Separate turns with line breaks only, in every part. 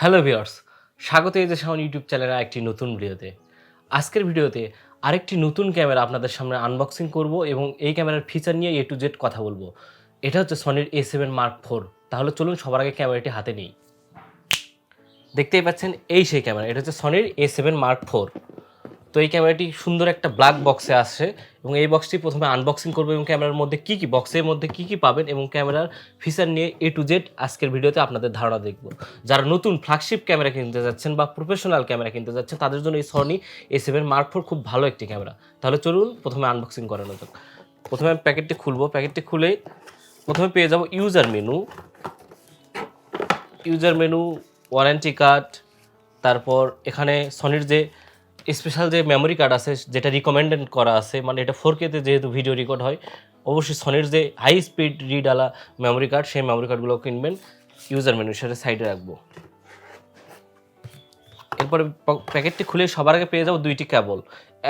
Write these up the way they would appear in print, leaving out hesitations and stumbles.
Hello viewers, স্বাগত এই যে শাওন ইউটিউব চ্যানেলের একটি নতুন ভিডিওতে। আজকের ভিডিওতে আরেকটি নতুন ক্যামেরা আপনাদের সামনে আনবক্সিং করব এবং এই ক্যামেরার ফিচার নিয়ে A to Z কথা বলবো। এটা হচ্ছে সনির A7 Mark IV। তাহলে চলুন সবার আগে ক্যামেরাটি হাতে নিই। দেখতেই পাচ্ছেন এই সেই ক্যামেরা, এটা হচ্ছে সনির A7 Mark IV। তো এই ক্যামেরাটি সুন্দর একটা ব্ল্যাক বক্সে আসে এবং এই বক্সটি প্রথমে আনবক্সিং করবো এবং ক্যামেরার মধ্যে কী বক্সের মধ্যে কী পাবেন এবং ক্যামেরার ফিচার নিয়ে A to Z আজকের ভিডিওতে আপনাদের ধারণা দেখব। যারা নতুন ফ্ল্যাগশিপ ক্যামেরা কিনতে যাচ্ছেন বা প্রফেশনাল ক্যামেরা কিনতে যাচ্ছেন তাদের জন্য এই সনি A7 Mark IV খুব ভালো একটি ক্যামেরা। তাহলে চলুন প্রথমে আনবক্সিং করানো যাক। প্রথমে আমি প্যাকেটটি খুলবো। প্যাকেটটি খুলেই প্রথমে পেয়ে যাব ইউজার মেনু, ওয়ারেন্টি কার্ড, তারপর এখানে সনির যে স্পেশাল যে মেমোরি কার্ড আছে যেটা রিকমেন্ডেড করা আছে, মানে এটা 4K-তে যেহেতু ভিডিও রেকর্ড হয় অবশ্যই সনির যে হাই স্পিড রিডওয়ালা মেমোরি কার্ড সেই মেমোরি কার্ডগুলো কিনবেন। ইউজার মেনুর সাথে সাইডে রাখবো। এরপরে প্যাকেটটি খুলে সবার আগে পেয়ে যাবো দুইটি কেবল।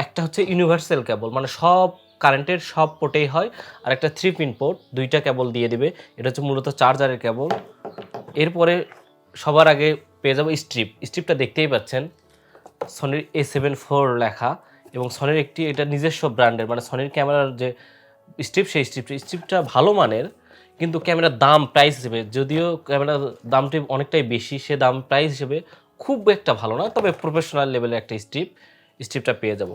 একটা হচ্ছে ইউনিভার্সাল কেবল, মানে সব কারেন্টের সব পোর্টেই হয়, আর একটা 3-পিন পোর্ট, দুইটা কেবল দিয়ে দিবে। এটা হচ্ছে মূলত চার্জারের কেবল। এরপরে সবার আগে পেয়ে যাবো স্ট্রিপটা দেখতেই পাচ্ছেন সনির A7 IV লেখা এবং সনির একটি এটা নিজস্ব ব্র্যান্ডের, মানে সনির ক্যামেরার যে সেই স্ট্রিপটা ভালো মানের, কিন্তু ক্যামেরার দাম প্রাইস হিসেবে যদিও ক্যামেরার দামটি অনেকটাই বেশি, সে দাম প্রাইস হিসেবে খুব একটা ভালো না, তবে প্রফেশনাল লেভেলের একটা স্ট্রিপটা পেয়ে যাব।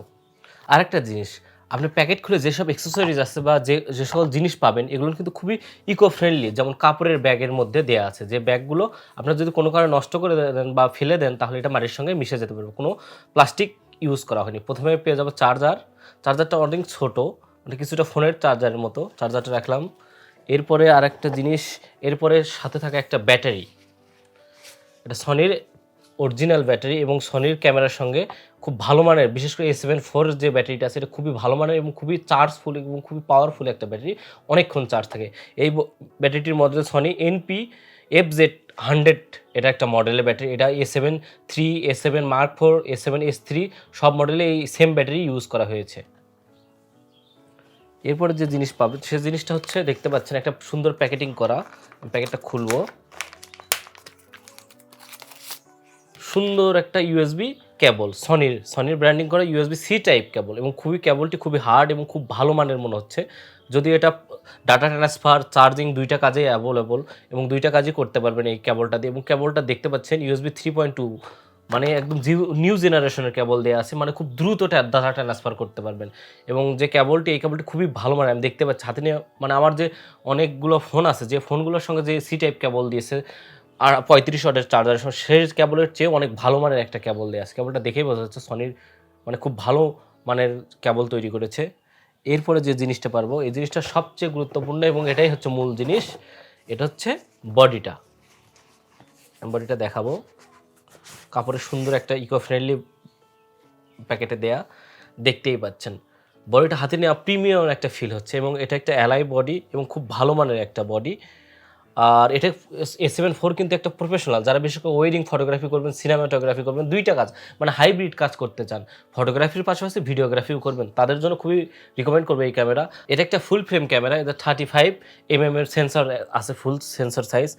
আরেকটা জিনিস, আপনি প্যাকেট খুলে যেসব অ্যাক্সেসরিজ আছে বা যে সকল জিনিস পাবেন এগুলো কিন্তু খুবই ইকো ফ্রেন্ডলি। যেমন কাপড়ের ব্যাগের মধ্যে দেওয়া আছে, যে ব্যাগগুলো আপনার যদি কোনো কারণে নষ্ট করে দেন বা ফেলে দেন তাহলে এটা মাটির সঙ্গে মিশে যেতে পারবে, কোনো প্লাস্টিক ইউজ করা হয়নি। প্রথমে পেয়ে যাবো চার্জারটা অনেক ছোটো, মানে কিছুটা ফোনের চার্জারের মতো, চার্জারটা রাখলাম। এরপরে আরেকটা জিনিস, এরপরে সাথে থাকা একটা ব্যাটারি, এটা সনির অরিজিনাল ব্যাটারি এবং সনির ক্যামেরার সঙ্গে খুব ভালো মানের, বিশেষ করে A7 IV যে ব্যাটারিটা আছে এটা খুবই ভালো মানের এবং খুবই চার্জফুল এবং খুবই পাওয়ারফুল একটা ব্যাটারি, অনেকক্ষণ চার্জ থাকে। এই ব্যাটারিটির মধ্যে সনি NP-FZ100 এটা একটা মডেলের ব্যাটারি। এটা A7 III, A7 Mark IV, A7S3 সব মডেলে এই সেম ব্যাটারি ইউজ করা হয়েছে। এরপরে যে জিনিস পাবেন সে জিনিসটা হচ্ছে দেখতে পাচ্ছেন একটা সুন্দর প্যাকেটিং করা। প্যাকেটটা খুলবো। সুন্দর একটা USB কেবল, সনির ব্র্যান্ডিং করা USB-C টাইপ কেবল এবং কেবলটি খুবই হার্ড এবং খুব ভালো মানের মনে হচ্ছে। যদিও এটা ডাটা ট্রান্সফার, চার্জিং দুইটা কাজেই অ্যাভেলেবল এবং দুইটা কাজই করতে পারবেন এই কেবলটা দিয়ে। এবং কেবলটা দেখতে পাচ্ছেন USB 3.2, মানে একদম নিউ জেনারেশনের কেবল দেওয়া আছে, মানে খুব দ্রুত ডাটা ট্রান্সফার করতে পারবেন। এবং যে এই কেবলটি খুবই ভালো মানের, আমি দেখতে পাচ্ছি হাতে নিয়ে, মানে আমার যে অনেকগুলো ফোন আছে যে ফোনগুলোর সঙ্গে যে C টাইপ কেবল দিয়েছে আর 35 ওয়াটের চার্জারের সঙ্গে সেই কেবলের চেয়ে অনেক ভালো মানের একটা কেবল দেওয়া আছে। কেবলটা দেখেই বোঝা যাচ্ছে সনির মানে খুব ভালো মানের কেবল তৈরি করেছে। এরপরে যে জিনিসটা পারবো, এই জিনিসটা সবচেয়ে গুরুত্বপূর্ণ এবং এটাই হচ্ছে মূল জিনিস, এটা হচ্ছে বডিটা দেখাবো। কাপড়ের সুন্দর একটা ইকো ফ্রেন্ডলি প্যাকেটে দেয়া, দেখতেই পাচ্ছেন বডিটা হাতে নেওয়া প্রিমিয়াম একটা ফিল হচ্ছে এবং এটা একটা অ্যালাই বডি এবং খুব ভালো মানের একটা বডি। আর এটা A7 IV কিন্তু একটা প্রফেশনাল, যারা বিশেষ করে ওয়েডিং ফটোগ্রাফি করবেন, সিনেমাটোগ্রাফি করবেন, দুইটা কাজ মানে হাইব্রিড কাজ করতে চান, ফটোগ্রাফির পাশাপাশি ভিডিওগ্রাফিও করবেন, তাদের জন্য খুবই রিকমেন্ড করবে এই ক্যামেরা। এটা একটা ফুল ফ্রেম ক্যামেরা, এটা 35mm এর সেন্সর আছে, ফুল সেন্সর সাইজ।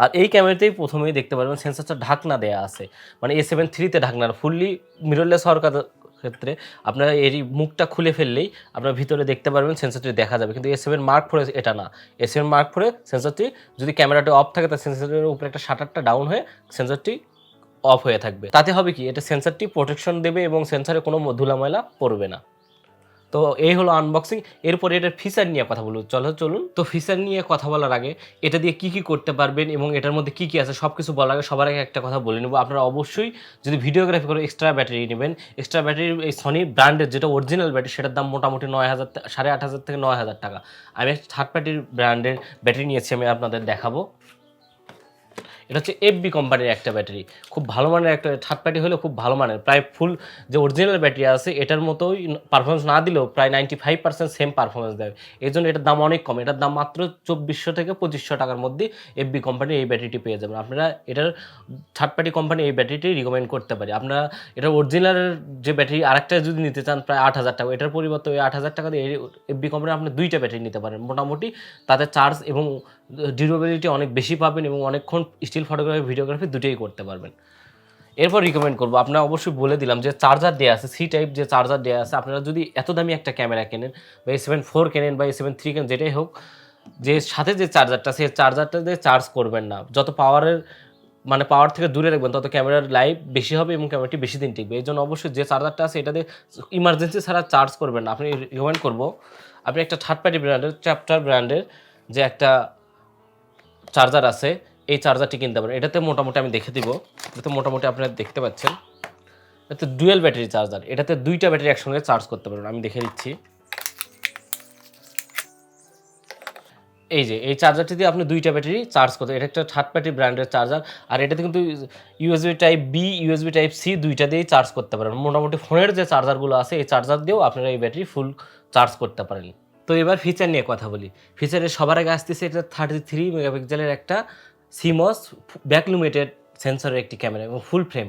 আর এই ক্যামেরাতেই প্রথমেই দেখতে পারবেন সেন্সরটা ঢাকনা দেয়া আছে, মানে A7 III-তে ঢাকনা, ফুললি মিররলেস হওয়ার ক্ষেত্রে আপনারা এর মুখটা খুলে ফেললেই আপনার ভিতরে দেখতে পারবেন, সেন্সরটি দেখা যাবে। কিন্তু A7 Mark IV এটা না। A7 Mark IV সেন্সরটি যদি ক্যামেরাটা অফ থাকে তার সেন্সরের উপরে একটা শাটারটা ডাউন হয়ে সেন্সরটি অফ হয়ে থাকবে। তাতে হবে কি, এটা সেন্সরটি প্রোটেকশন দেবে এবং সেন্সরে কোনো ধুলা ময়লা পড়বে না। তো এই হলো আনবক্সিং। এরপরে এটার ফিচার নিয়ে কথা বলবো, চলুন। তো ফিচার নিয়ে কথা বলার আগে এটা দিয়ে কী করতে পারবেন এবং এটার মধ্যে কী আছে সব কিছু বলার আগে সবার আগে একটা কথা বলে নেব, আপনারা অবশ্যই যদি ভিডিওগ্রাফি করে এক্সট্রা ব্যাটারি নেবেন। এক্সট্রা ব্যাটারি এই সনি ব্র্যান্ডের যেটা অরিজিনাল ব্যাটারি সেটার দাম মোটামুটি 8,500 থেকে 9,000 টাকা। আমি থার্ড পার্টির ব্র্যান্ডের ব্যাটারি নিয়েছি, আমি আপনাদের দেখাবো। এটা হচ্ছে FB কোম্পানির একটা ব্যাটারি, খুব ভালো মানের একটা, থার্ড পার্টি হলেও খুব ভালো মানের, প্রায় ফুল যে অরিজিনাল ব্যাটারি আছে এটার মতোই পারফরমেন্স না দিলেও প্রায় 95% সেম পারফরমেন্স দেয়। এই জন্য এটার দাম অনেক কম, এটার দাম মাত্র 2,400 থেকে 2,500 টাকার মধ্যে FB কোম্পানির এই ব্যাটারিটি পেয়ে যাবেন। আপনারা এটার থার্ড পার্টি কোম্পানি এই ব্যাটারিটি রিকমেন্ড করতে পারি। আপনারা এটার অরিজিনাল যে ব্যাটারি আরেকটা যদি নিতে চান প্রায় 8,000 টাকা, এটার পরিবর্তে ওই 8,000 টাকা দিয়ে FB কোম্পানি আপনি দুইটা ব্যাটারি নিতে পারেন মোটামুটি, তাতে চার্জ এবং ডিউরেবিলিটি অনেক বেশি পাবেন এবং অনেকক্ষণ স্টিল ফটোগ্রাফি ভিডিওগ্রাফি দুটোই করতে পারবেন। এরপর রিকমেন্ড করবো, আপনারা অবশ্যই বলে দিলাম যে চার্জার দেওয়া আছে, সি টাইপ যে চার্জার দেওয়া আছে, আপনারা যদি এত দামি একটা ক্যামেরা কেনেন বা A7 IV কেনেন বা A7 III কেনেন, যেটাই হোক, যে সাথে যে চার্জারটা সেই চার্জারটা দিয়ে চার্জ করবেন না। যত পাওয়ারের মানে পাওয়ার থেকে দূরে রাখবেন তত ক্যামেরার লাইফ বেশি হবে এবং ক্যামেরাটি বেশি দিন টিকবে। এই জন্য অবশ্যই যে চার্জারটা আছে এটা দিয়ে ইমার্জেন্সি ছাড়া চার্জ করবেন না। আপনি রিকমেন্ড করবো আপনি একটা থার্ড পার্টি ব্র্যান্ডের, চ্যাপ্টার ব্র্যান্ডের যে একটা চার্জার আছে, এই চার্জারটি কিনতে পারেন। এটাতে মোটামুটি আমি দেখে দিব, এটাতে মোটামুটি আপনারা দেখতে পাচ্ছেন, এটাতে ডুয়েল ব্যাটারি চার্জার, এটাতে দুইটা ব্যাটারি একসঙ্গে চার্জ করতে পারবেন। আমি দেখে দিচ্ছি, এই যে এই চার্জারটি দিয়ে আপনি দুইটা ব্যাটারি চার্জ করতে, এটা একটা থার্ড পার্টি ব্র্যান্ডের চার্জার। আর এটাতে কিন্তু USB type B, USB type C দুইটা দিয়েই চার্জ করতে পারেন। মোটামুটি ফোনের যে চার্জারগুলো আছে এই চার্জার দিয়েও আপনারা এই ব্যাটারি ফুল চার্জ করতে পারেন। তো এবার ফিচার নিয়ে কথা বলি। ফিচারে সবার আগে আসতেছে এটা 33 মেগাপিক্সেলের একটা CMOS ব্যাকলুমেটেড সেন্সরের একটি ক্যামেরা এবং ফুল ফ্রেম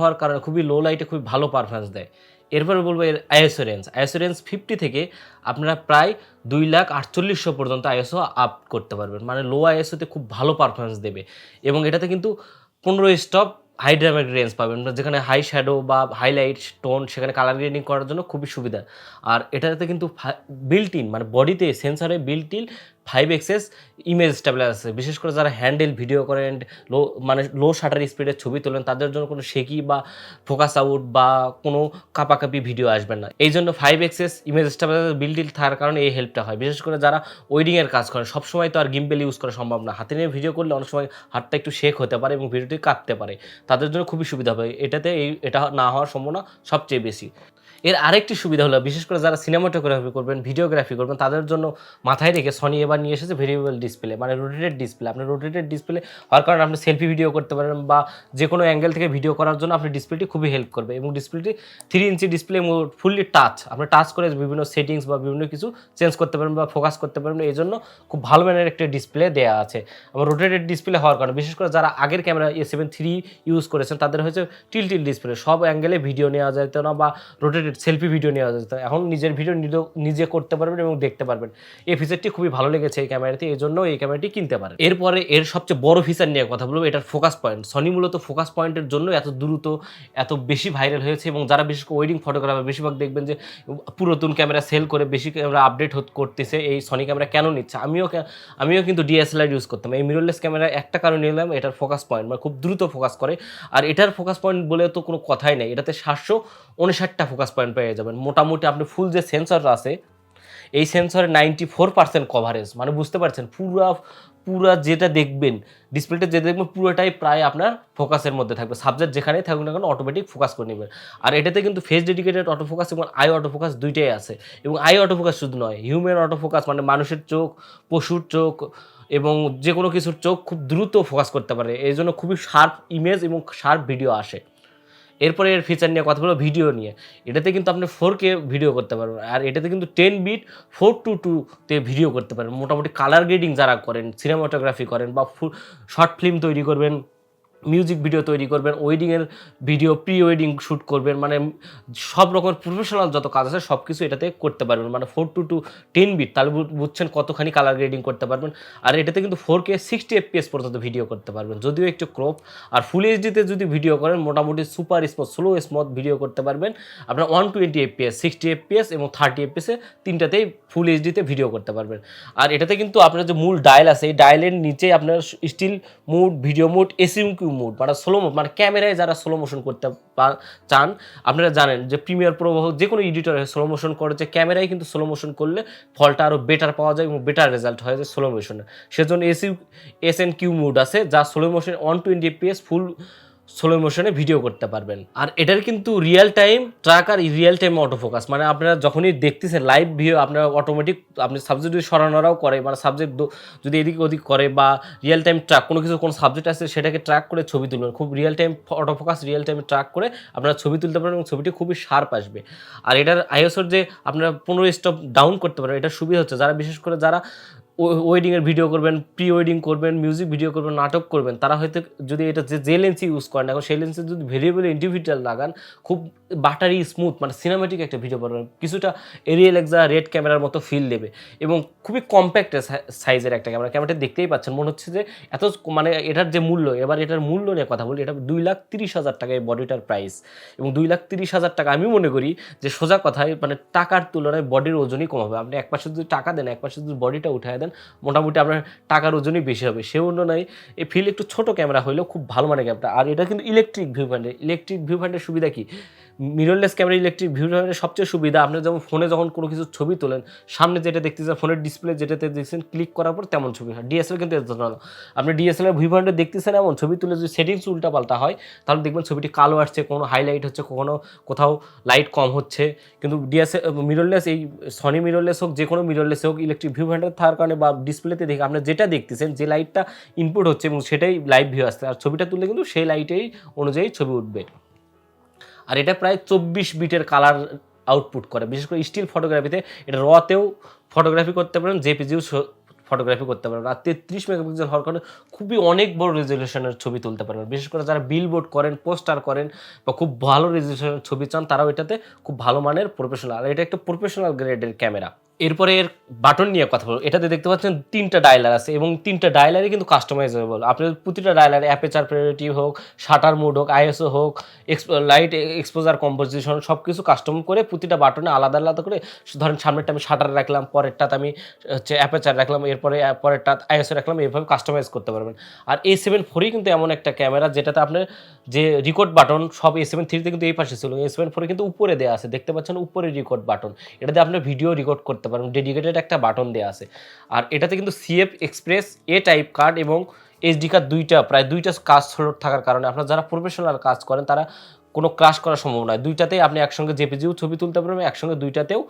হওয়ার কারণে খুবই লো লাইটে খুবই ভালো পারফরমেন্স দেয়। এরপরে বলবো এর আইএসও রেঞ্জ 50 থেকে আপনারা প্রায় 2,48,000 পর্যন্ত আইএসও আপ করতে পারবেন, মানে লো আইএসওতে খুব ভালো পারফরমেন্স দেবে। এবং এটাতে কিন্তু 15 স্টপ হাই ড্রামেটিক রেঞ্জ পাবেন, যেখানে হাই শ্যাডো বা হাইলাইট টোন সেখানে কালার গ্রেডিং করার জন্য খুবই সুবিধা। আর এটাতে কিন্তু বিল্ট ইন মানে বডিতে সেন্সরে built in 5xs image stabiliser আছে। বিশেষ করে যারা হ্যান্ডেল ভিডিও করেন, লো শাটার স্পিডের ছবি তোলেন, তাদের জন্য কোনো শেকি বা ফোকাস আউট বা কোনো কাপাকাপি ভিডিও আসবে না। এই জন্য 5xs image stabiliser built in থাকার কারণে এই হেল্পটা হয়। বিশেষ করে যারা ওয়েডিংয়ের কাজ করেন, সবসময় তো আর গিম্বেল ইউজ করা সম্ভব না, হাতে নিয়ে ভিডিও করলে অনেক সময় হাতটা একটু শেক হতে পারে এবং ভিডিওটি কাঁপতে পারে, তাদের জন্য খুবই সুবিধা হবে। এটাতে এটা না হওয়ার সম্ভাবনা সবচেয়ে বেশি। এর আরেকটি সুবিধা হলো বিশেষ করে যারা সিনেমাটোগ্রাফি করবেন, ভিডিওগ্রাফি করবেন, তাদের জন্য মাথায় রেখে সনি এবার নিয়ে এসেছে ভেরিয়েবল ডিসপ্লে, মানে রোটেটেড ডিসপ্লে। আপনি রোটেটেড ডিসপ্লে হওয়ার কারণে আপনি সেলফি ভিডিও করতে পারেন বা যে কোনো অ্যাঙ্গেল থেকে ভিডিও করার জন্য আপনি ডিসপ্লেটি খুবই হেল্প করবে। এবং ডিসপ্লেটি 3 ইঞ্চি ডিসপ্লে এবং ফুললি টাচ, আপনি টাচ করে বিভিন্ন সেটিংস বা বিভিন্ন কিছু চেঞ্জ করতে পারবেন বা ফোকাস করতে পারবেন। এই জন্য খুব ভালো মানের একটা ডিসপ্লে দেওয়া আছে। আবার রোটেটেড ডিসপ্লে হওয়ার কারণে বিশেষ করে যারা আগের ক্যামেরা A7 III ইউজ করেছেন তাদের হচ্ছে টিল ডিসপ্লে, সব অ্যাঙ্গেলে ভিডিও নেওয়া যেত না বা রোটেটেড সেলফি ভিডিও নেওয়া যেত। এখন নিজের ভিডিও নিজে করতে পারবেন এবং দেখতে পারবেন। এই ফিচারটি খুবই ভালো লেগেছে এই ক্যামেরাতে, এই জন্য এই ক্যামেরাটি কিনতে পারেন। এরপরে এর সবচেয়ে বড় ফিচার নিয়ে কথা বলবো, এটার ফোকাস পয়েন্ট। সনি মূলত ফোকাস পয়েন্টের জন্য এত দ্রুত এত বেশি ভাইরাল হয়েছে এবং যারা বিশেষ করে ওয়েডিং ফটোগ্রাফার বেশিরভাগ দেখবেন যে পুরাতন ক্যামেরা সেল করে বেশি ক্যামেরা আপডেট করতেছে। এই সনি ক্যামেরা কেন নিচ্ছে? আমিও কিন্তু DSLR ইউজ করতাম। এই মিররলেস ক্যামেরা একটা কারণে নিলাম, এটার ফোকাস পয়েন্ট মানে খুব দ্রুত ফোকাস করে। আর এটার ফোকাস পয়েন্ট বলে তো কোনো কথাই নেই, এটাতে 759টা ফোকাস পয়েন্ট পেয়ে যাবেন। মোটামুটি আপনি ফুল যে সেন্সর আছে এই সেন্সরে 94% কভারেজ, মানে বুঝতে পারছেন পুরা যেটা দেখবেন ডিসপ্লেটা যেটা দেখবেন পুরোটাই প্রায় আপনার ফোকাসের মধ্যে থাকবে। সাবজেক্ট যেখানেই থাকুক না কেন অটোমেটিক ফোকাস করে নেবেন। আর এটাতে কিন্তু ফেস ডেডিকেটেড অটোফোকাস এবং আই অটোফোকাস দুইটাই আছে। এবং আই অটোফোকাস শুধু নয়, হিউম্যান অটোফোকাস মানে মানুষের চোখ, পশুর চোখ এবং যে কোনো কিছুর চোখ খুব দ্রুত ফোকাস করতে পারে। এই জন্য খুবই শার্প ইমেজ এবং শার্প ভিডিও আসে। এরপরে এর ফিচার নিয়ে কথা বলবো ভিডিও নিয়ে। এটাতে কিন্তু আপনি 4K ভিডিও করতে পারবেন। আর এটাতে কিন্তু 10 বিট 4:2 ভিডিও করতে পারেন। মোটামুটি কালার গ্রেডিং যারা করেন, সিনেমাটোগ্রাফি করেন বা শর্ট ফিল্ম তৈরি করবেন, মিউজিক ভিডিও তৈরি করবেন, ওয়েডিংয়ের ভিডিও, প্রি ওয়েডিং শ্যুট করবেন, মানে সব রকমের প্রফেশনাল যত কাজ আছে সব কিছু এটাতে করতে পারবেন। মানে 4:2 10 বিট, তাহলে বুঝছেন কতখানি কালার গ্রেডিং করতে পারবেন। আর এটাতে কিন্তু 4K 60 FPS পর্যন্ত ভিডিও করতে পারবেন, যদিও একটু ক্রপ। আর ফুল এইচডিতে যদি ভিডিও করেন মোটামুটি সুপার স্মুথ ভিডিও করতে পারবেন। আপনার 120 FPS, 60 FPS এবং 30 FPS তিনটাতেই ফুল এইচডিতে ভিডিও করতে পারবেন। আর এটাতে কিন্তু আপনার যে মূল ডায়াল আছে এই ডায়ালের নিচে আপনার স্টিল মোড, ভিডিও মোড, এসিএমকিউ মোড মানে স্লো মোড, মানে ক্যামেরায় যারা স্লো মোশন করতে চান, আপনারা জানেন যে প্রিমিয়ার প্রো যে কোনো এডিটরে স্লো মোশন করেছে, ক্যামেরায় কিন্তু স্লো মোশন করলে ফলটা আরও বেটার পাওয়া যায় এবং বেটার রেজাল্ট হয় যে স্লো মোশনে। সেজন্য এসএনকিউ মোড আছে যা স্লো মোশন 120 FPS ফুল স্লো মোশনে ভিডিও করতে পারবেন। আর এটার কিন্তু রিয়েল টাইম ট্র্যাক আর রিয়েল টাইম অটোফোকাস, মানে আপনারা যখনই দেখতেছেন লাইভ ভিডিও আপনারা অটোমেটিক আপনি সাবজেক্ট যদি সরানোরাও করে, মানে সাবজেক্ট যদি এদিক ওদিক করে বা রিয়েল টাইম ট্র্যাক কোনো সাবজেক্ট আছে সেটাকে ট্র্যাক করে ছবি তুলবেন, খুব রিয়েল টাইম অটোফোকাস রিয়েল টাইমে ট্র্যাক করে আপনারা ছবি তুলতে পারেন এবং ছবিটি খুবই শার্প আসবে। আর এটার আইএসওর যে আপনারা 15 স্টপ ডাউন করতে পারেন, এটার সুবিধা হচ্ছে যারা বিশেষ করে যারা ওয়েডিংয়ের ভিডিও করবেন, প্রি ওয়েডিং করবেন, মিউজিক ভিডিও করবেন, নাটক করবেন, তারা হয়তো যদি এটা যে লেন্স ইউজ করেন এখন সেই লেন্সে যদি ভেরিয়েবল ইন্ডিভিজুয়াল লাগান খুব বাটারি স্মুথ মানে সিনেমেটিক একটা ভিডিও পাবেন, কিছুটা এরিয়েল এক্সা রেড ক্যামেরার মতো ফিল দেবে এবং খুবই কম্প্যাক্ট সাইজের একটা ক্যামেরাটা দেখতেই পাচ্ছেন। মনে হচ্ছে যে এত মানে এটার যে মূল্য, এবার এটার মূল্য নিয়ে কথা বলি, এটা 2,30,000 টাকা এই বডিটার প্রাইস এবং 2,30,000 টাকা আমি মনে করি যে সোজা কথায় মানে টাকার তুলনায় বডির ওজনই কম হবে। আপনি এক পাশে যদি টাকা দেন, এক পাশে যদি বডিটা উঠায় দেন, মোটামুটি আপনার টাকার ওজনই বেশি হবে। সে অন্য নয়, এই ফিল একটু ছোটো ক্যামেরা হলেও খুব ভালো মানে ক্যামেরা। আর এটা কিন্তু ইলেকট্রিক ভিউ পয়েন্টের সুবিধা কি, মিররলেস ক্যামেরা ইলেকট্রিক ভিউ পয়েন্টের সবচেয়ে সুবিধা, আপনি যেমন ফোনে যখন কোনো কিছু ছবি তোলেন সামনে যেটা দেখতেছেন ফোনের ডিসপ্লে যেটাতে দেখছেন ক্লিক করার পর তেমন ছবি হয়। ডিএসএলআর কিন্তু এত না, আপনি ডিএসএলআর ভিউ পয়েন্টে দেখতেছেন এমন ছবি তুলে যদি সেটিংস উল্টা পাল্টা হয় তাহলে দেখবেন ছবিটি কালো আসছে, কোনো হাইলাইট হচ্ছে, কোথাও লাইট কম হচ্ছে। কিন্তু মিররলেস, এই সনি মিররলেস হোক যে কোনো মিররলেস হোক, ইলেকট্রিক ভিউ পয়েন্টে থাকার কারণে বা ডিসপ্লেতে দেখে আপনি যেটা দেখতেছেন যে লাইটটা ইনপুট হচ্ছে এবং সেটাই লাইভ ভিউ আসছে, আর ছবিটা তুললে কিন্তু সেই লাইটেই অনুযায়ী ছবি উঠবে। আর এটা প্রায় 24 বিটের কালার আউটপুট করে। বিশেষ করে স্টিল ফটোগ্রাফিতে এটা রতেও ফটোগ্রাফি করতে পারেন, জেপিজিও ফটোগ্রাফি করতে পারবেন। আর 33 মেগাপিক্সেল হওয়ার কারণে খুবই অনেক বড় রেজলিউশনের ছবি তুলতে পারবেন। বিশেষ করে যারা বিলবোর্ড করেন, পোস্টার করেন বা খুব ভালো রেজলিউশনের ছবি চান, তারাও এটাতে খুব ভালো মানের প্রফেশনাল, আর এটা একটা প্রফেশনাল গ্রেডের ক্যামেরা। এরপরে এর বাটন নিয়ে কথা বলবো। এটাতে দেখতে পাচ্ছেন 3টা ডায়ালার আছে এবং 3টা ডায়ালারই কিন্তু কাস্টমাইজেবল। আপনার প্রতিটা ডায়ালারে অ্যাপারচার প্রায়োরিটি হোক, শাটার মোড হোক, আইএসও হোক, লাইট এক্সপোজার কম্পোজিশন সব কিছু কাস্টম করে প্রতিটা বাটনে আলাদা আলাদা করে, ধরেন সামনেরটা আমি শাটার রাখলাম, পরেরটাতে আমি অ্যাপারচার রাখলাম, এরপরে পরেরটা আইএসও রাখলাম, এইভাবে কাস্টমাইজ করতে পারবেন। আর A7 IV কিন্তু এমন একটা ক্যামেরা যেটাতে আপনার যে রেকর্ড বাটন সব A7 III কিন্তু এই পাশে ছিল, A7 IV কিন্তু উপরে দেওয়া আছে, দেখতে পাচ্ছেন উপরে রেকর্ড বাটন, এটাতে আপনার ভিডিও রেকর্ড করতে পারেন, ডেডিকেটেড একটা বাটন দেওয়া আছে। আর এটাতে কিন্তু CF এক্সপ্রেস এ টাইপ কার্ড এবং SD কার্ড প্রায় দুইটা কাজ স্লট থাকার কারণে আপনারা যারা প্রফেশনাল কাজ করেন তারা কোনো ক্রাশ করার সম্ভাবনা নয়। দুইটাতেই আপনি একসঙ্গে জেপিজিও ছবি তুলতে পারবেন, একসঙ্গে দুইটাতেও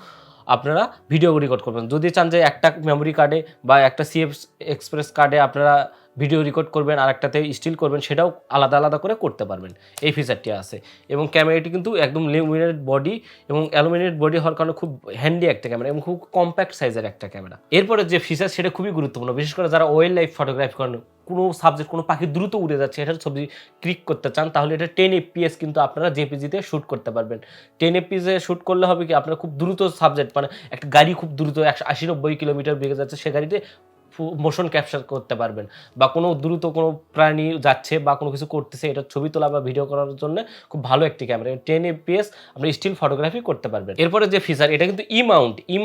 আপনারা ভিডিও রেকর্ড করবেন। যদি চান যে একটা মেমোরি কার্ডে বা একটা CF এক্সপ্রেস কার্ডে আপনারা ভিডিও রেকর্ড করবেন আর একটাতে স্টিল করবেন, সেটাও আলাদা আলাদা করে করতে পারবেন, এই ফিচারটি আছে। এবং ক্যামেরাটি কিন্তু একদম লেমিনেটেড বডি এবং অ্যালুমিনেটেড বডি হওয়ার কারণে খুব হ্যান্ডি একটা ক্যামেরা এবং খুব কম্প্যাক্ট সাইজের একটা ক্যামেরা। এরপরে যে ফিচার সেটা খুবই গুরুত্বপূর্ণ, বিশেষ করে যারা ওয়াইল্ড লাইফ ফটোগ্রাফি করেন, কোনো সাবজেক্ট, কোনো পাখি দ্রুত উড়ে যাচ্ছে এটার ছবি ক্লিক করতে চান, তাহলে এটা 10 FPS কিন্তু আপনারা জেপিজিতে শ্যুট করতে পারবেন। 10 FPS শ্যুট করলে হবে কি, আপনারা খুব দ্রুত সাবজেক্ট, মানে একটা গাড়ি খুব দ্রুত 180-90 কিলোমিটার বেগে যাচ্ছে, সে গাড়িতে মোশন ক্যাপচার করতে পারবেন, বা কোনো দ্রুত কোনো প্রাণী যাচ্ছে বা কোনো কিছু করতেছে, এটা ছবি তোলা বা ভিডিও করার জন্য খুব ভালো একটি ক্যামেরা। 10 FPS আপনি স্টিল ফটোগ্রাফি করতে পারবেন। এরপরে যে ফিচার, এটা কিন্তু ই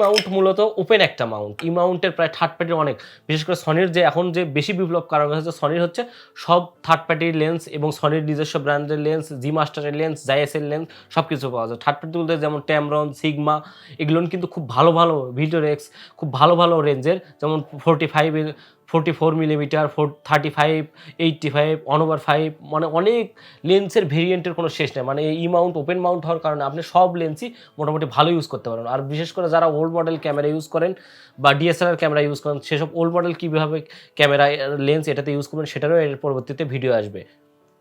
মাউন্ট মূলত ওপেন একটা মাউন্ট। মাউন্টের প্রায় থার্ড পার্টির অনেক, বিশেষ করে সনির যে এখন যে বেশি বিপ্লব কারণ হচ্ছে, সনির হচ্ছে সব থার্ড পার্টির লেন্স এবং সনির নিজস্ব ব্র্যান্ডের লেন্স, জি মাস্টারের লেন্স, জাইএসের লেন্স সব কিছু পাওয়া যায়। থার্ড পার্টি বলতে যেমন ট্যামরন, সিগমা, এগুলো কিন্তু খুব ভালো ভালো ভিডিওরেক্স, খুব ভালো ভালো রেঞ্জের, যেমন 44 মিলিমিটার, 35, 85, 1/5, মানে অনেক লেন্সের ভেরিয়েন্টের কোনো শেষ নেই। মানে এই মাউন্ট ওপেন মাউন্ট হওয়ার কারণে আপনি সব লেন্সই মোটামুটি ভালো ইউজ করতে পারেন। আর বিশেষ করে যারা ওল্ড মডেল ক্যামেরা ইউজ করেন বা DSLR ক্যামেরা ইউজ করেন, সেসব ওল্ড মডেল কীভাবে ক্যামেরা লেন্স এটাতে ইউজ করবেন সেটারও এর পরবর্তীতে ভিডিও আসবে,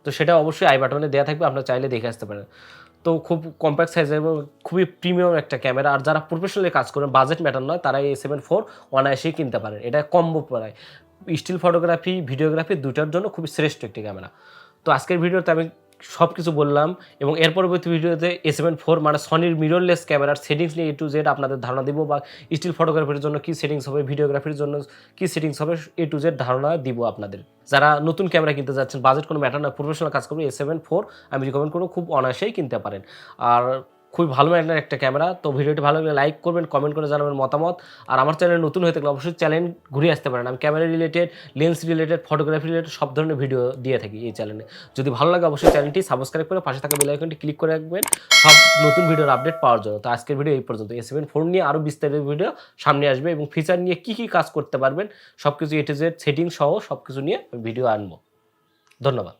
তো সেটা অবশ্যই আই বাটনে দেওয়া থাকবে, আপনারা চাইলে দেখে আসতে পারেন। তো খুব কম্প্যাক্ট সাইজের এবং খুবই প্রিমিয়াম একটা ক্যামেরা। আর যারা প্রফেশনালি কাজ করেন, বাজেট ম্যাটার নয়, তারা এই A7 IV অনায়াসেই কিনতে পারেন। এটা কম্বো প্রায় স্টিল ফটোগ্রাফি, ভিডিওগ্রাফি দুটার জন্য খুবই শ্রেষ্ঠ একটি ক্যামেরা। তো আজকের ভিডিওতে আমি সব কিছু বললাম এবং এর পরবর্তী ভিডিওতে A7 IV মানে সনির মিররলেস ক্যামেরার সেটিংস নিয়ে A to Z আপনাদের ধারণা দিব, বা স্টিল ফটোগ্রাফির জন্য কী সেটিংস হবে, ভিডিওগ্রাফির জন্য কী সেটিংস হবে, A to Z ধারণা দিব আপনাদের। যারা নতুন ক্যামেরা কিনতে যাচ্ছেন, বাজেট কোনো ম্যাটার না, প্রফেশনাল কাজ করবে, A7 IV আমি রিকমেন্ড করবো, খুব অনায়াসেই কিনতে পারেন। আর খুবই ভালো ম্যাটার একটা ক্যামেরা। তো ভিডিওটি ভালো লাগলে লাইক করবেন, কমেন্ট করে জানাবেন মতামত। আর আমার চ্যানেল নতুন হয়ে থাকলে অবশ্যই চ্যানেল ঘুরে আসতে পারেন। আমি camera related, lens related, photography related সব ধরনের ভিডিও দিয়ে থাকি এই চ্যানেলে। যদি ভালো লাগে অবশ্যই চ্যানেলটি সাবস্ক্রাইব করে পাশে থাকা বেল আইকনটি ক্লিক করে রাখবেন সব নতুন ভিডিওর আপডেট পাওয়ার জন্য। তো আজকের ভিডিও এই পর্যন্ত। A7 IV নিয়ে আরও বিস্তারিত ভিডিও সামনে আসবে এবং ফিচার নিয়ে কী কী কাজ করতে পারবেন সব কিছু A to Z সেটিং সহ সব কিছু নিয়ে ভিডিও আনবো। ধন্যবাদ।